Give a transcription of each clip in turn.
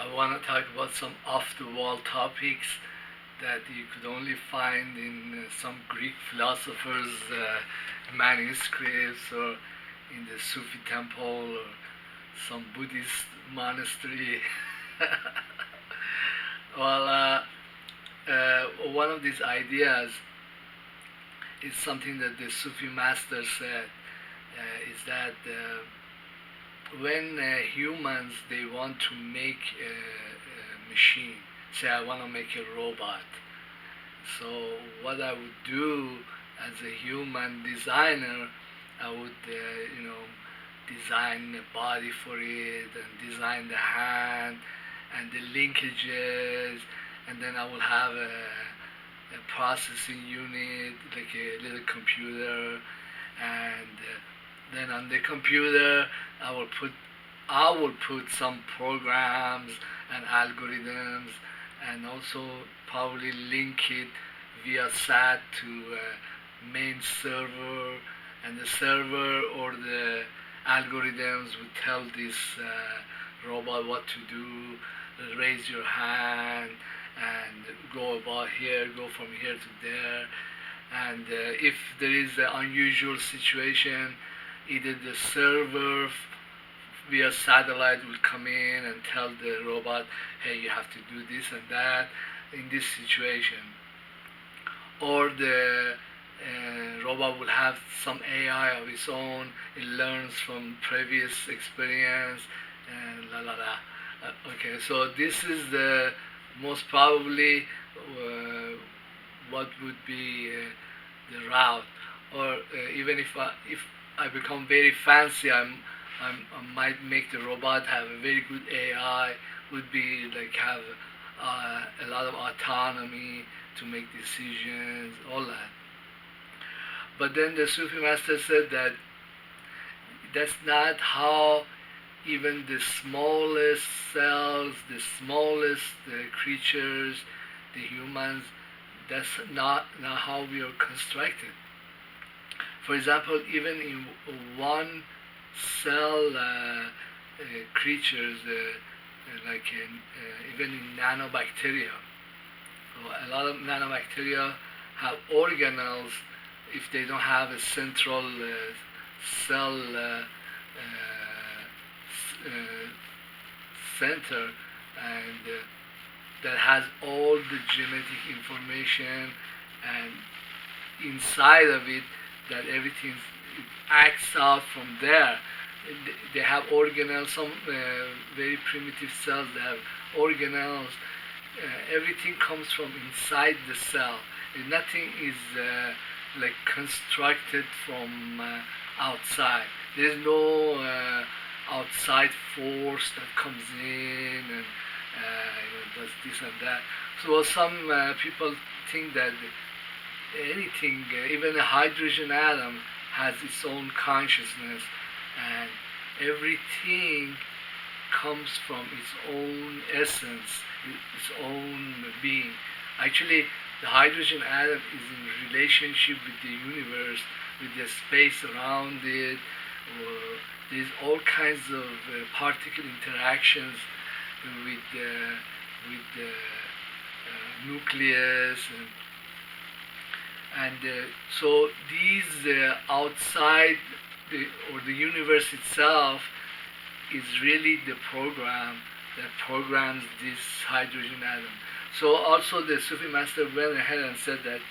I want to talk about some off-the-wall topics that you could only find in some Greek philosophers' manuscripts, or in the Sufi temple, or some Buddhist monastery. well, one of these ideas is something that the Sufi master said, is that when humans they want to make a machine, say I want to make a robot, so what I would do as a human designer, I would design a body for it and design the hand and the linkages, and then I will have a processing unit like a little computer, and then on the computer I will put some programs and algorithms, and also probably link it via SAT to main server, and the server or the algorithms would tell this robot what to do. Raise your hand and go about here, go from here to there, and if there is an unusual situation, either the server via satellite will come in and tell the robot, hey, you have to do this and that in this situation, or the robot will have some AI of its own. It learns from previous experience, and la la la. Okay, so this is the most probably what would be the route, or even if I become very fancy, I might make the robot have a very good AI, would be like have a lot of autonomy to make decisions, all that. But then the Sufi master said that that's not how even the smallest cells, the smallest creatures, the humans, that's not how we are constructed. For example, even in one cell creatures, like even in nanobacteria, so a lot of nanobacteria have organelles if they don't have a central cell center, and that has all the genetic information, and inside of it that everything acts out from there. They have organelles, some very primitive cells that have organelles. Everything comes from inside the cell. Nothing is like constructed from outside. There's no outside force that comes in and does this and that. So some people think that anything, even a hydrogen atom, has its own consciousness, and everything comes from its own essence, its own being. Actually, the hydrogen atom is in relationship with the universe, with the space around it. Or there's all kinds of particle interactions with the nucleus, and so these outside or the universe itself is really the program that programs this hydrogen atom. So also the Sufi master went ahead and said that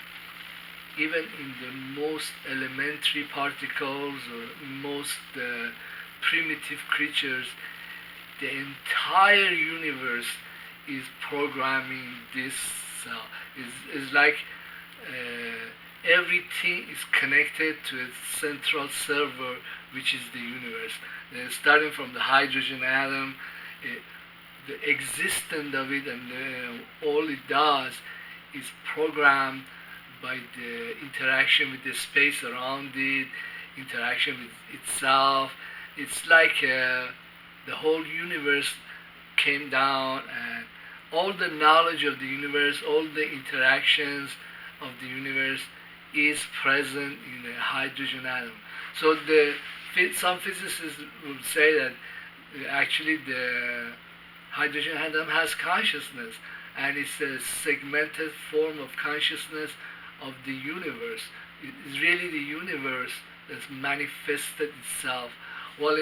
even in the most elementary particles or most primitive creatures, the entire universe is programming this cell. Is like everything is connected to a central server, which is the universe. Starting from the hydrogen atom, the existence of it, and all it does is programmed by the interaction with the space around it, interaction with itself. It's like the whole universe came down, and all the knowledge of the universe, all the interactions of the universe is present in the hydrogen atom. So some physicists would say that actually the hydrogen atom has consciousness, and it's a segmented form of consciousness of the universe. It's really the universe that's manifested itself. Well,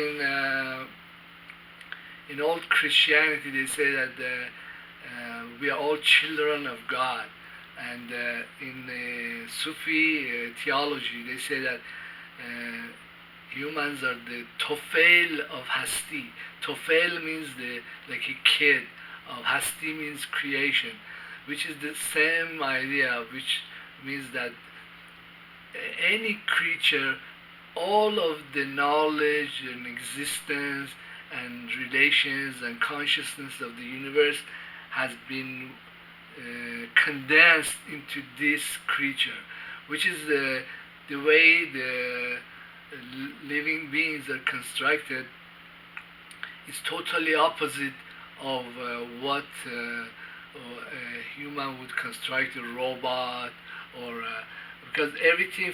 in old Christianity, they say that we are all children of God, and in Sufi theology, they say that humans are the Tofel of Hasti. Tofel means like a kid. Of Hasti means creation, which is the same idea, which means that any creature, all of the knowledge and existence and relations and consciousness of the universe has been condensed into this creature, which is the way the living beings are constructed. Is totally opposite of what a human would construct, a robot, or because everything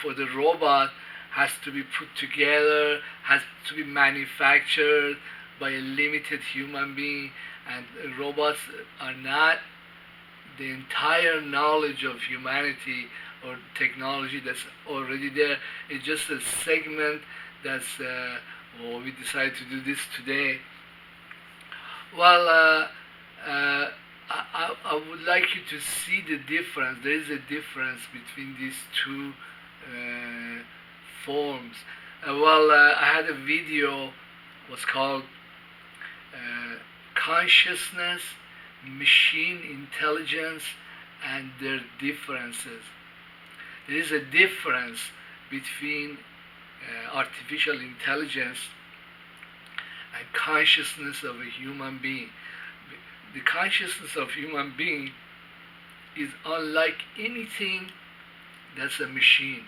for the robot has to be put together, has to be manufactured by a limited human being, and robots are not the entire knowledge of humanity or technology that's already there. It's just a segment that's, well, we decided to do this today. Well, I would like you to see the difference. There is a difference between these two forms. I had a video, was called Consciousness, Machine Intelligence, and Their Differences. There is a difference between artificial intelligence and consciousness of a human being. The consciousness of human being is unlike anything that's a machine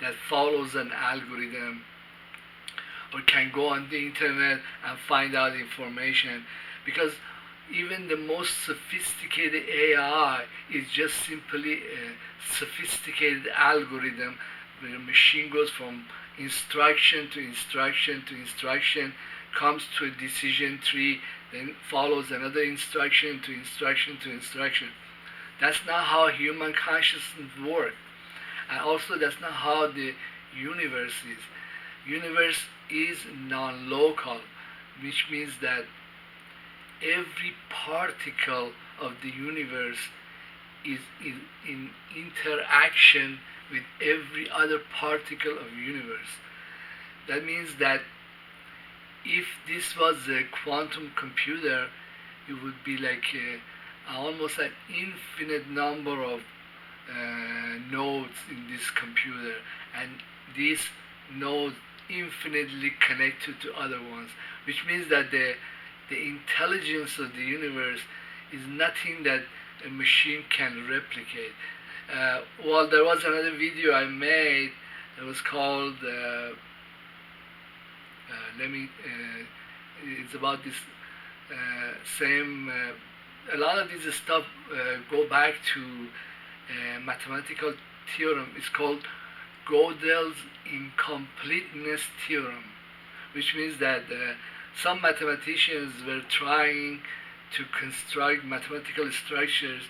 that follows an algorithm or can go on the internet and find out information, because even the most sophisticated AI is just simply a sophisticated algorithm where a machine goes from instruction to instruction to instruction, comes to a decision tree, then follows another instruction to instruction to instruction. That's not how human consciousness works. And also that's not how the universe is. Universe is non-local, which means that every particle of the universe is in interaction with every other particle of the universe. That means that if this was a quantum computer, it would be like almost an infinite number of nodes in this computer, and these nodes infinitely connected to other ones, which means that the intelligence of the universe is nothing that a machine can replicate. There was another video I made. It was called it's about this same. A lot of this stuff go back to mathematical theorem. It's called Gödel's incompleteness theorem, which means that some mathematicians were trying to construct mathematical structures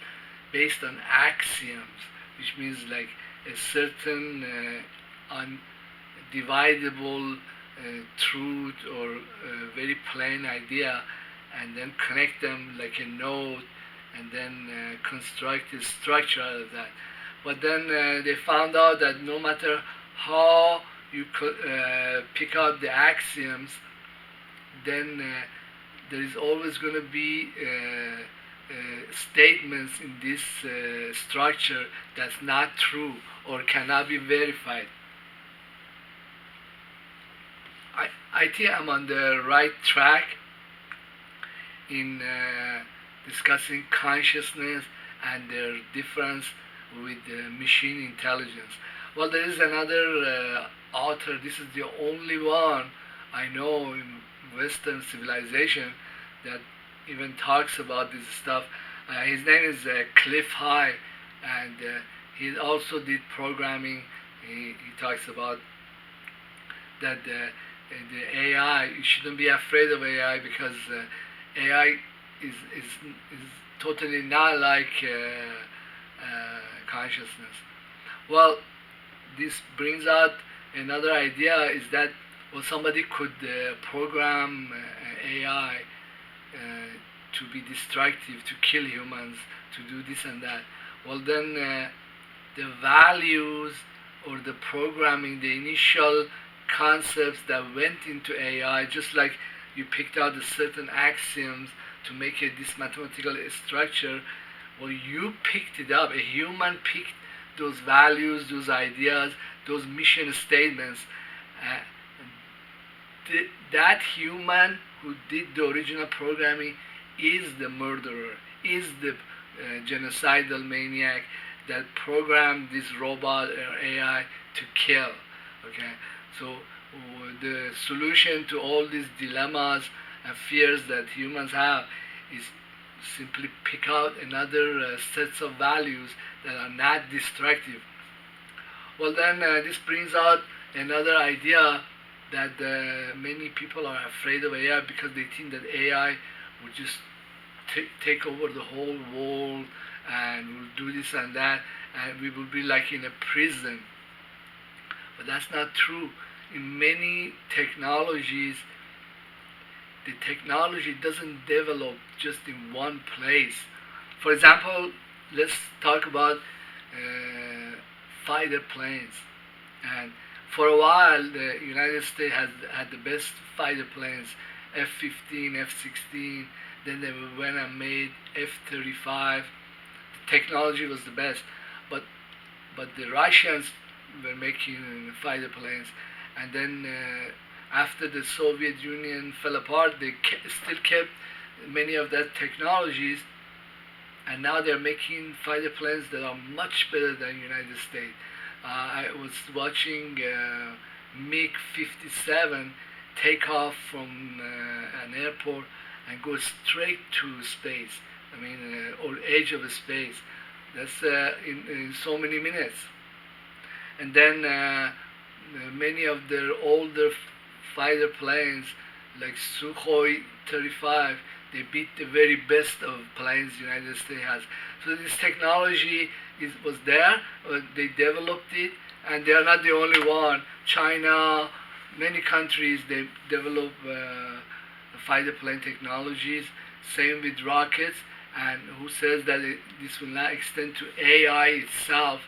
based on axioms, which means like a certain undividable truth or very plain idea, and then connect them like a node, and then construct a structure out of that. But then they found out that no matter how you pick out the axioms, then there is always going to be statements in this structure that's not true or cannot be verified. I think I'm on the right track in discussing consciousness and their difference with machine intelligence. Well, there is another author. This is the only one I know in Western civilization that even talks about this stuff. His name is Cliff High, and he also did programming. He talks about that the AI, you shouldn't be afraid of AI, because AI is totally not like consciousness. Well, this brings out another idea is that well somebody could program AI to be destructive, to kill humans, to do this and that. Well then the values or the programming, the initial concepts that went into AI, just like you picked out the certain axioms to make this mathematical structure, well, you picked it up. A human picked those values, those ideas, those mission statements. Uh, that human who did the original programming is the murderer, is the genocidal maniac that programmed this robot or AI to kill. Okay, so the solution to all these dilemmas and fears that humans have is simply pick out another sets of values that are not destructive. Well, then this brings out another idea that many people are afraid of AI because they think that AI will just take over the whole world and will do this and that, and we will be like in a prison. But that's not true. In many technologies, the technology doesn't develop just in one place. For example, let's talk about fighter planes. And for a while, the United States has had the best fighter planes, F-15, F-16. Then they went and made F-35. The technology was the best, but the Russians were making fighter planes, and then after the Soviet Union fell apart, they still kept many of that technologies, and now they're making fighter planes that are much better than United States. I was watching MiG-57 take off from an airport and go straight to space. I mean, or edge of space. That's in so many minutes. And then many of their older fighter planes, like Sukhoi 35, they beat the very best of planes the United States has. So this technology was there, they developed it, and they are not the only one. China, many countries, they develop fighter plane technologies, same with rockets, and who says that this will not extend to AI itself,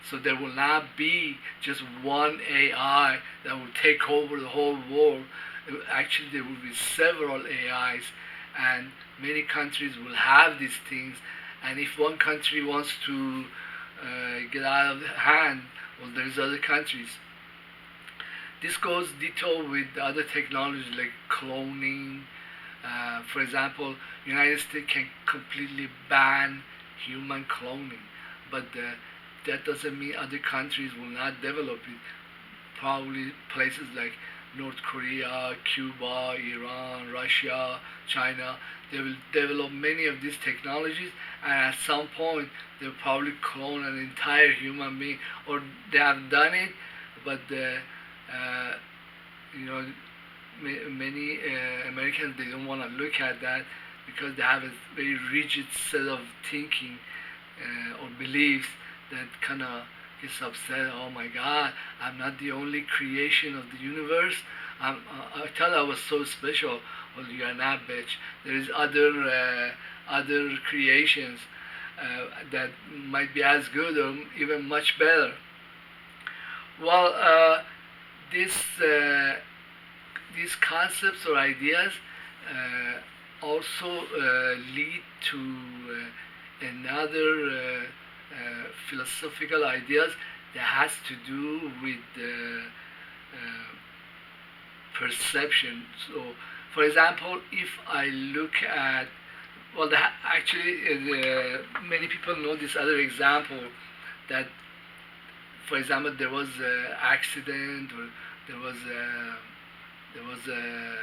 so there will not be just one AI that will take over the whole world. Actually, there will be several AIs, and many countries will have these things, and if one country wants to get out of hand, well, there's other countries. This goes ditto with other technologies like cloning. For example, United States can completely ban human cloning, but that doesn't mean other countries will not develop it. Probably places like North Korea, Cuba, Iran, Russia, China, they will develop many of these technologies, and at some point they'll probably clone an entire human being, or they have done it, but you know, many Americans, they don't want to look at that because they have a very rigid set of thinking or beliefs that kind of gets upset. Oh my God, I'm not the only creation of the universe. I thought I was so special. Well, you are not, bitch. There is other creations that might be as good or even much better. Well, this these concepts or ideas also lead to another philosophical ideas that has to do with perception. So, for example, if I look at, well, actually, many people know this other example that, for example, there was an accident or there was a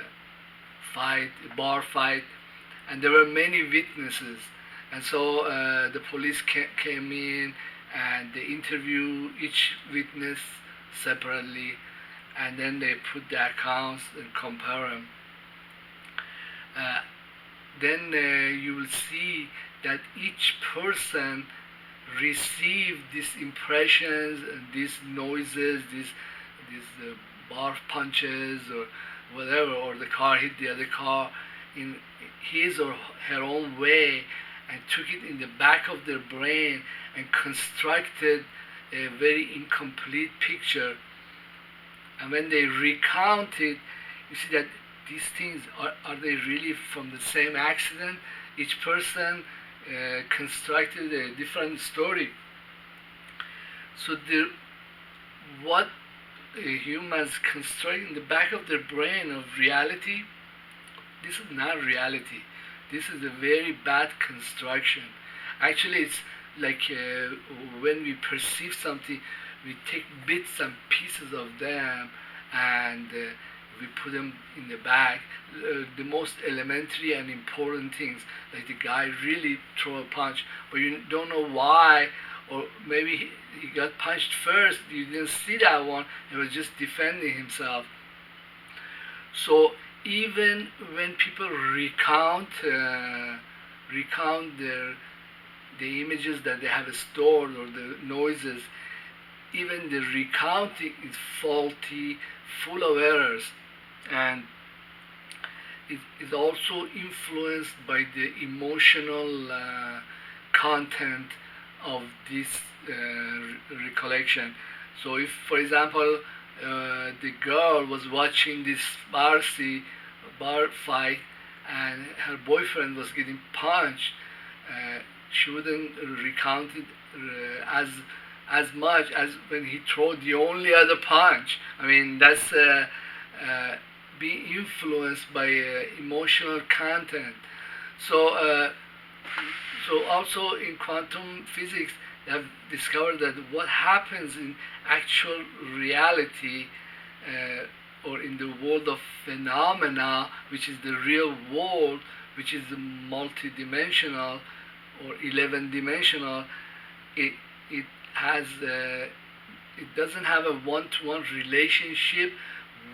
fight, a bar fight, and there were many witnesses, and so the police came in and they interview each witness separately, and then they put their accounts and compare them. Uh, then you will see that each person receive these impressions and these noises, these bar punches or whatever, or the car hit the other car in his or her own way, and took it in the back of their brain and constructed a very incomplete picture. And when they recount it, you see that these things are they really from the same accident? Each person constructed a different story. So what humans construct in the back of their brain of reality, this is not reality. This is a very bad construction. Actually, it's like when we perceive something, we take bits and pieces of them and we put them in the bag. The most elementary and important things, like the guy really throw a punch, but you don't know why, or maybe he got punched first. You didn't see that one. He was just defending himself. So even when people recount the images that they have stored or the noises, even the recounting is faulty, full of errors, and it is also influenced by the emotional content of this recollection. So if, for example, the girl was watching this bar fight and her boyfriend was getting punched, she wouldn't recount it as much as when he threw the only other punch. I mean, that's being influenced by emotional content. So, so also in quantum physics, they have discovered that what happens in actual reality or in the world of phenomena, which is the real world, which is multidimensional or 11-dimensional, it has it doesn't have a one-to-one relationship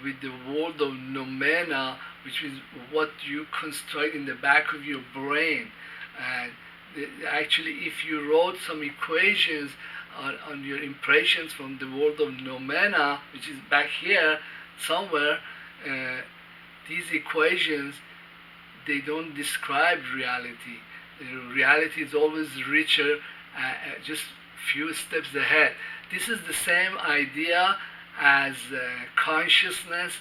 with the world of noumena, which is what you construct in the back of your brain. And actually, if you wrote some equations on your impressions from the world of noumena, which is back here somewhere, these equations, they don't describe reality. Reality is always richer, just few steps ahead. This is the same idea as consciousness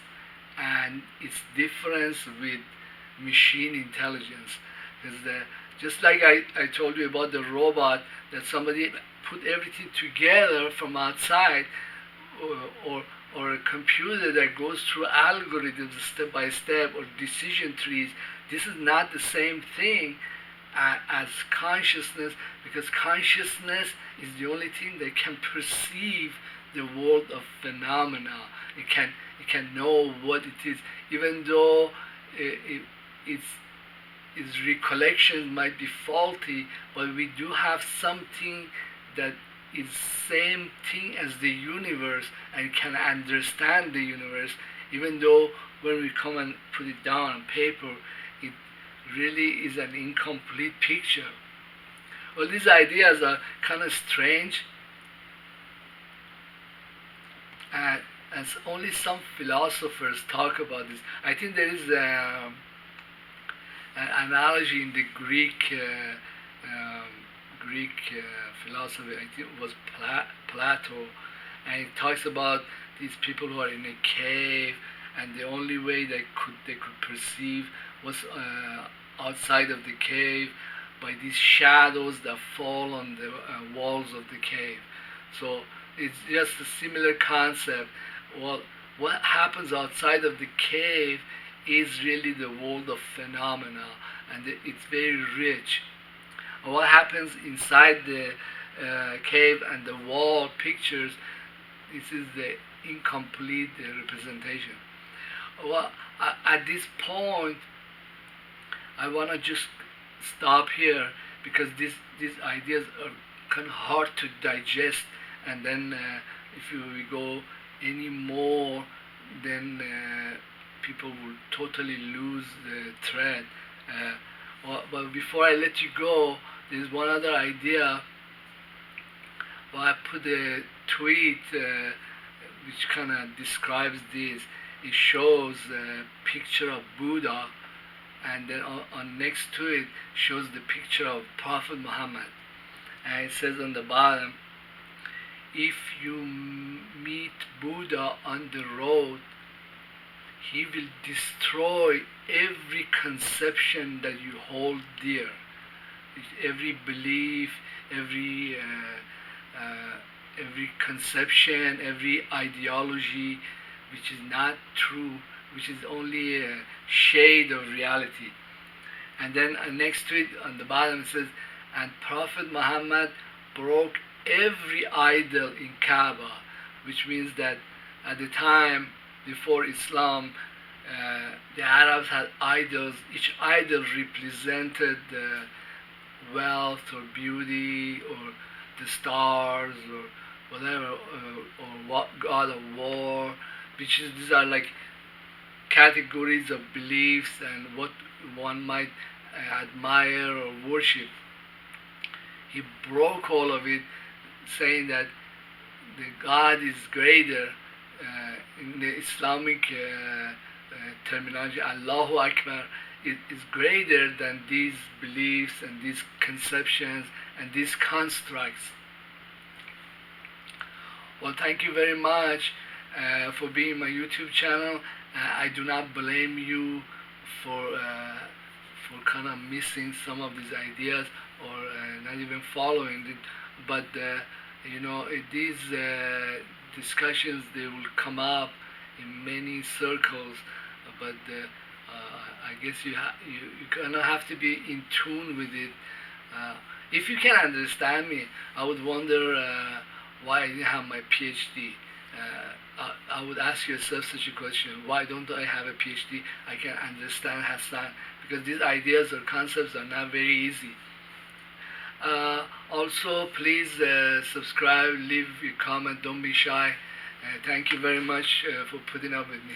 and its difference with machine intelligence. Because just like I told you about the robot, that somebody put everything together from outside, or a computer that goes through algorithms step by step, or decision trees, this is not the same thing as consciousness, because consciousness is the only thing that can perceive the world of phenomena. It can know what it is, even though its recollection might be faulty, but we do have something that is same thing as the universe and can understand the universe, even though when we come and put it down on paper, it really is an incomplete picture. Well, these ideas are kind of strange, and only some philosophers talk about this. I think there is an analogy in the Greek philosophy. I think it was Plato, and it talks about these people who are in a cave, and the only way they could perceive was outside of the cave by these shadows that fall on the walls of the cave. So it's just a similar concept. Well, what happens outside of the cave is really the world of phenomena, and it's very rich. What happens inside the cave and the wall pictures, this is the incomplete representation. Well, at this point, I want to just stop here, because these ideas are kind of hard to digest, and then if we go any more, then people will totally lose the thread. But before I let you go, there's one other idea. Well, I put a tweet which kind of describes this. It shows a picture of Buddha, and then on next to it shows the picture of Prophet Muhammad. And it says on the bottom, if you meet Buddha on the road, he will destroy every conception that you hold dear, every belief, every every conception, every ideology which is not true, which is only a shade of reality. And then next to it on the bottom it says, and Prophet Muhammad broke every idol in Kaaba, which means that at the time before Islam, the Arabs had idols. Each idol represented wealth or beauty or the stars or whatever, or god of war, which is, these are like categories of beliefs and what one might admire or worship. He broke all of it, saying that the God is greater. In the Islamic terminology, Allahu Akbar is greater than these beliefs and these conceptions and these constructs. Well, thank you very much for being my YouTube channel. I do not blame you for kind of missing some of these ideas or not even following it. But these discussions, they will come up in many circles. But I guess you kind of have to be in tune with it. If you can understand me, I would wonder why I didn't have my PhD. I would ask yourself such a question: why don't I have a PhD? I can understand Hassan, because these ideas or concepts are not very easy. Also, please subscribe, leave a comment, don't be shy. Thank you very much for putting up with me.